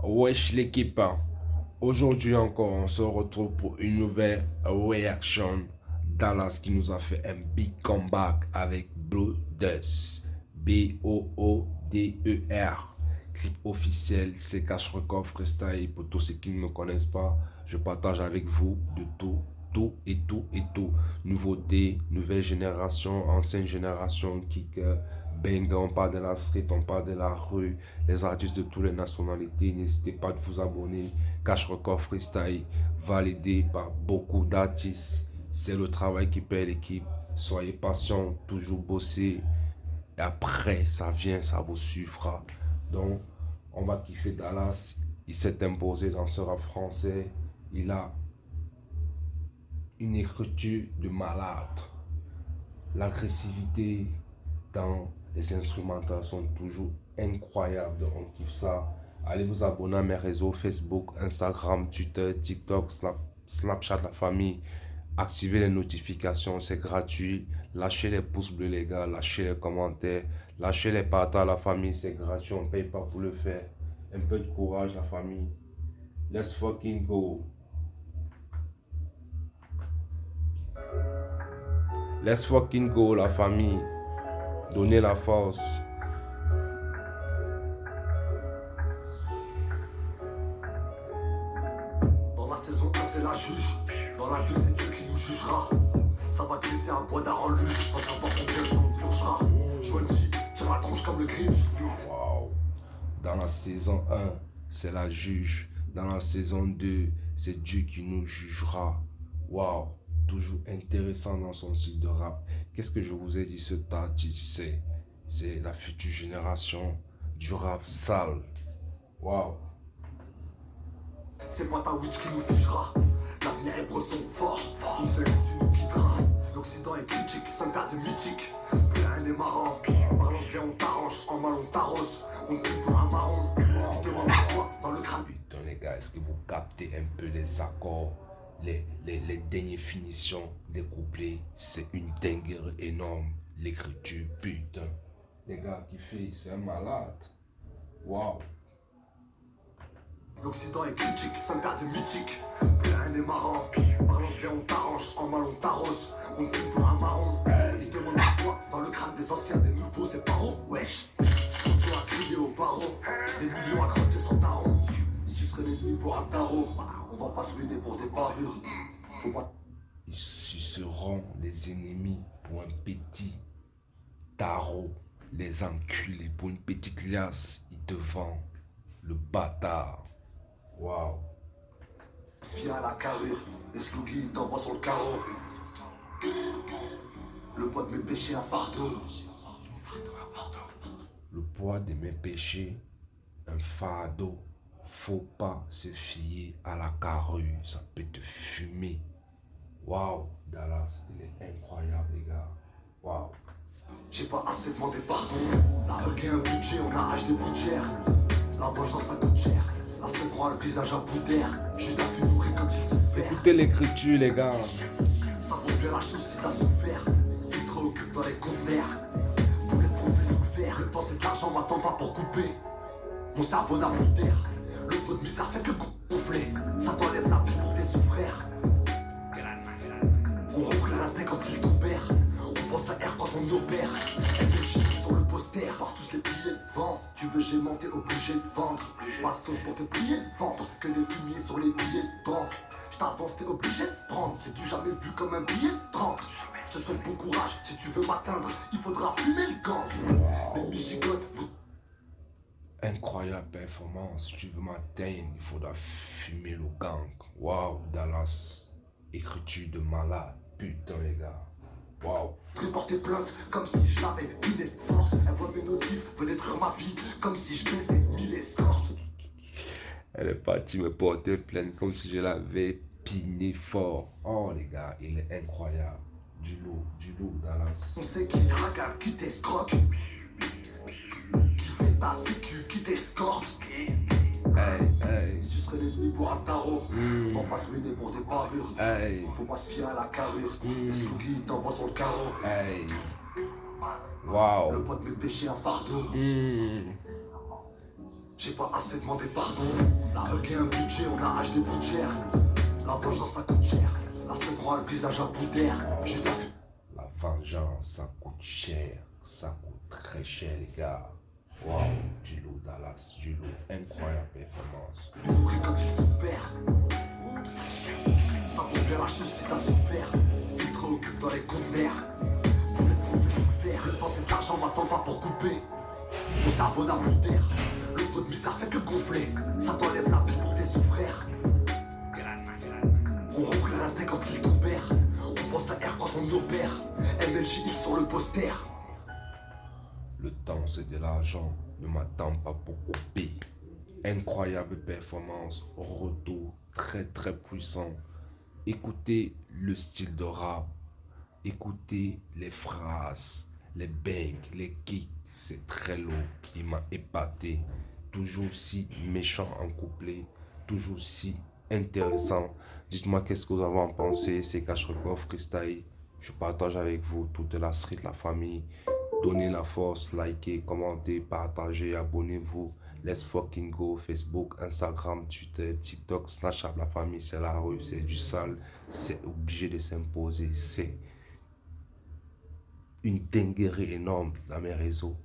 Wesh l'équipe, aujourd'hui encore on se retrouve pour une nouvelle reaction. Dallas qui nous a fait un big comeback avec Brooders, Booder. Clip officiel, c'est Cash Record Freestyle. Pour tous ceux qui ne me connaissent pas, je partage avec vous de tout. Nouveauté, nouvelle génération, ancienne génération, kick, bang, on parle de la street, on parle de la rue, les artistes de toutes les nationalités. N'hésitez pas de vous abonner. Cash Record Freestyle, validé par beaucoup d'artistes. C'est le travail qui paie l'équipe. Soyez patient, toujours bosser. Et après, ça vient, ça vous suivra. Donc, on va kiffer Dallas. Il s'est imposé dans ce rap français. Il a une écriture de malade. L'agressivité dans les instrumentales sont toujours incroyables. On kiffe ça. Allez vous abonner à mes réseaux Facebook, Instagram, Twitter, TikTok, Snapchat, la famille. Activez les notifications, c'est gratuit. Lâchez les pouces bleus les gars, lâchez les commentaires, lâchez les partages à la famille, c'est gratuit, on ne paye pas pour le faire. Un peu de courage la famille. Let's fucking go. Let's fucking go la famille. Donnez la force. Dans la saison 1 c'est la juge. Dans la 2 c'est Dieu qui nous jugera. Ça va te laisser un bois d'art en luge. Sans savoir combien de temps on purgera. Joanji, tiens la tronche comme le Grinch. Wow. Dans la saison 1, c'est la juge. Dans la saison 2, c'est Dieu qui nous jugera. Wow. Toujours intéressant dans son style de rap. Qu'est-ce que je vous ai dit, ce artiste, c'est la future génération du rap sale. Wow. C'est pas ta witch qui nous figera. L'avenir est bresson fort. Une seule issue nous guidera. L'Occident est critique, ça me perd de mythique. Plus rien n'est marrant. Parlant bien on t'arrange, en mal on t'arrose. On te fume pour un marron. Ils se demandent quoi dans le crâne. Putain les gars, est-ce que vous captez un peu les accords, les dernières finitions des couplets? C'est une dinguerie énorme. L'écriture, putain. Les gars qui fait, c'est un malade. Wow. L'Occident est critique, ça me perd de mythique. Plus rien n'est marrant. Parlant bien on t'arrange, en mal on t'arrose. On te fume pour un marron. Ils se demandent quoi dans le crâne des anciens, des nouveaux c'est paro. Wesh. On doit crier au barreau. Des millions à croquer sans taron. Ici serait l'ennemi pour un tarot. On va pas se ruiner pour des parures. Faut pas. Ils seront les ennemis pour un petit tarot. Les enculés pour une petite liasse. Ils te vendent le bâtard. Waouh. Viens à la carrure. Les sloogies t'envoient sur le carreau. Le poids de mes péchés un fardeau. Le poids de mes péchés, un fardeau. Faut pas se fier à la carrure. Ça peut te fumer. Waouh. Dallas, il est incroyable les gars. Waouh. J'ai pas assez demandé pardon. T'as requin un budget, on arrache des bouts de chair. La vengeance ça coûte cher. La se froid le visage à bout d'air. Judas fut nourri quand il se perd. Écoutez l'écriture les gars. Ça vaut bien la chose si t'as souffert. Filtre occupe dans les conteneurs. Pour être prouvé sous le fer. Le temps c'est de l'argent, m'attend pas pour couper. Mon cerveau n'a plus d'air. Le pot de misère fait que gonfler. Ça t'enlève la vie pour tes sous-frères. On reprit la tête quand ils tombèrent. On pense à R quand on opère. MLJ sur le poster, voir tous les billets de vente. Tu veux gémant, t'es obligé de vendre. Bastos pour te plier le ventre. Que des fumiers sur les billets de banque. Je t'avance, t'es obligé de prendre. C'est du jamais vu comme un billet de 30. Je te souhaite bon courage, si tu veux m'atteindre, il faudra fumer le gang. Les migigotes, vous. Incroyable performance. Si tu veux m'atteindre, il faudra fumer le gang. Waouh, Dallas. Écriture de malade. Putain, les gars. Waouh. Je vais porter plainte comme si je l'avais une de force. Elle voit mes notifs, veut détruire ma vie comme si je baisais 1000 escortes. Elle est partie me porter plainte comme si je l'avais piné fort. Oh, les gars, il est incroyable. Du lourd, Dallas. On sait qui drague, qui t'escroque. Qui fait ta sécu, qui t'escorte. Hey. Tu serais l'ennemi pour un tarot. Faut pas se ruiner pour des parures. Hey. Faut pas se fier à la carrure. Les sloogies t'envoient sur le carreau. Hey. Le Wow. poids de mes péchés un fardeau. J'ai pas assez demandé pardon. La hug et un budget, on a acheté des bouts de chair. La vengeance ça coûte cher. La se fera le visage à bout d'air. J'ai ta vue. La vengeance, ça coûte cher. Ça coûte très cher, les gars. Waouh, du lourd Dallas, du lourd. Incroyable performance. Il nourrit quand il se perd. Ça vaut bien la chose si t'as souffert. Filtre occupe dans les comptes mères. Pour les prouver faut le faire. Le temps c'est de l'argent, m'attend pas pour couper. Mon cerveau n'a plus d'air. Le taux de misère fait que gonfler. Ça t'enlève la vie pour tes sous-frères. On reprit la tête quand ils tombèrent. On pense à R quand on opère. MLJX sur le poster. Le temps c'est de l'argent, ne m'attends pas pour couper. Incroyable performance, retour très très puissant. Écoutez le style de rap, écoutez les phrases, les bangs, les kicks, c'est très lourd. Il m'a épaté, toujours si méchant en couplet, toujours si intéressant. Dites-moi qu'est-ce que vous avez en pensé, c'est Kashrekov Freestyle. Je partage avec vous toute la street, la famille. Donnez la force, likez, commentez, partagez, abonnez-vous. Let's fucking go. Facebook, Instagram, Twitter, TikTok, Snapchat, la famille, c'est la rue, c'est du sale. C'est obligé de s'imposer. C'est une dinguerie énorme dans mes réseaux.